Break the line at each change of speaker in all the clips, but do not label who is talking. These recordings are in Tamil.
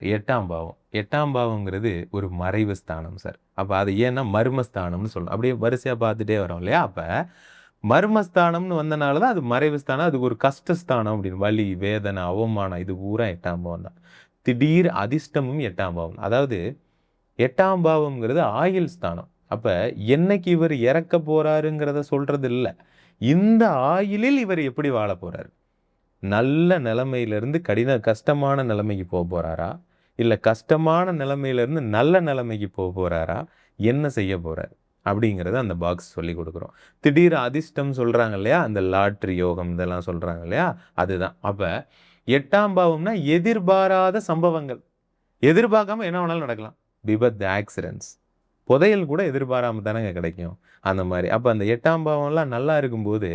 8ஆம் பாவம். 8ஆம் பாவம்ங்கிறது ஒரு மறைவு ஸ்தானம் சார். அப்ப அது ஏன்னா மர்மஸ்தானம்னு சொல்லணும். அப்படியே வரிசையா பார்த்துட்டே வரோம் இல்லையா? அப்ப மர்மஸ்தானம்னு வந்தனால தான் அது மறைவு ஸ்தானம். அதுக்கு ஒரு கஷ்டஸ்தானம் அப்படின்னு. வலி, வேதனை, அவமானம் இது பூரா 8ஆம் பாவம் தான். திடீர் அதிர்ஷ்டமும் 8ஆம் பாவம். அதாவது 8ஆம் பாவம்ங்கிறது ஆயுள் ஸ்தானம். அப்ப என்னைக்கு இவர் இறக்க போறாருங்கிறத சொல்றது இல்ல. இந்த ஆயுளில் இவர் எப்படி வாழப் போறாரு? நல்ல நிலைமையிலிருந்து கஷ்டமான நிலைமைக்கு போறாரா? இல்ல கஷ்டமான நிலைமையிலிருந்து நல்ல நிலைமைக்கு போறாரா? என்ன செய்ய போறார்? அப்படிங்கிறத அந்த பாக்ஸ் சொல்லிக் குடுக்குறோம். திடீர் அதிர்ஷ்டம் சொல்றாங்க இல்லையா? அந்த லாட்டரி யோகம் இதெல்லாம் சொல்றாங்க இல்லையா? அதுதான். அப்ப 8ஆம் பாவம்னா எதிர்பாராத சம்பவங்கள். எதிர்பார்க்காம என்ன வேணாலும் நடக்கலாம். விபத்து, ஆக்சிடென்ட்ஸ். புதையல் கூட எதிர்பாராம தானங்க கிடைக்கும். அந்த மாரி. அப்ப அந்த 8ஆம் பாவம்லாம் நல்லா இருக்கும்போது,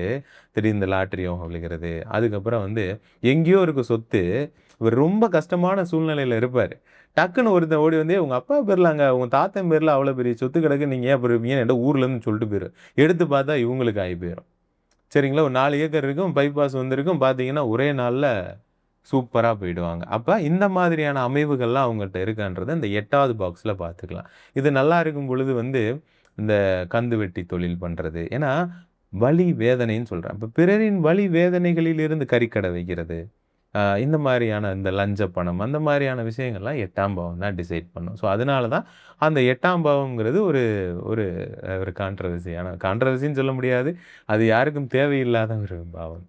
திடீர்னு இந்த லாட்டரி யோகம் விழுகிறது. அதுக்கப்புறம் வந்து எங்கேயோ இருக்கு சொத்து. இவர் ரொம்ப கஷ்டமான சூழ்நிலையில இருப்பாரு. டக்குன்னு ஒருத்தன் ஓடி வந்து, "உங்க அப்பா பேர்லங்க, உங்க தாத்தன் பேர்ல அவ்வளோ பெரிய சொத்து கிடக்கு. நீங்க ஏன் பெறுவீங்கன்னு" என்ட்ட ஊர்லருந்து சொல்லிட்டு போயிரும். எடுத்து பார்த்தா இவங்களுக்கு ஆயி போயிரும். சரிங்களா? ஒரு 4 ஏக்கர் இருக்கும். பைபாஸ் வந்திருக்கும். பார்த்தீங்கன்னா, ஒரே நாள்ல சூப்பரா போயிடுவாங்க. அப்ப இந்த மாதிரியான அமைவுகள்லாம் அவங்கள்ட்ட இருக்கான்றத இந்த 8வது பாக்ஸ்ல பார்த்துக்கலாம். இது நல்லா இருக்கும் பொழுது வந்து, இந்த கந்து வெட்டி தொழில் பண்றது. ஏன்னா, வலி, வேதனைன்னு சொல்றேன். அப்ப பிறரின் வலி, வேதனைகளில் இருந்து கறிக்கடை வைக்கிறது. இந்த மாரியான இந்த லஞ்ச பணம், அந்த மாரியான விஷயங்கள்லாம் 8ஆம் பாவம் தான் டிசைட் பண்ணும். ஸோ, அதனால தான் அந்த 8ஆம் பாவம்ங்கிறது ஒரு ஒரு ஒரு கான்ட்ரோவர்சின்னு சொல்ல முடியாது. அது யாருக்கும் தேவையில்லாத ஒரு பாவம்.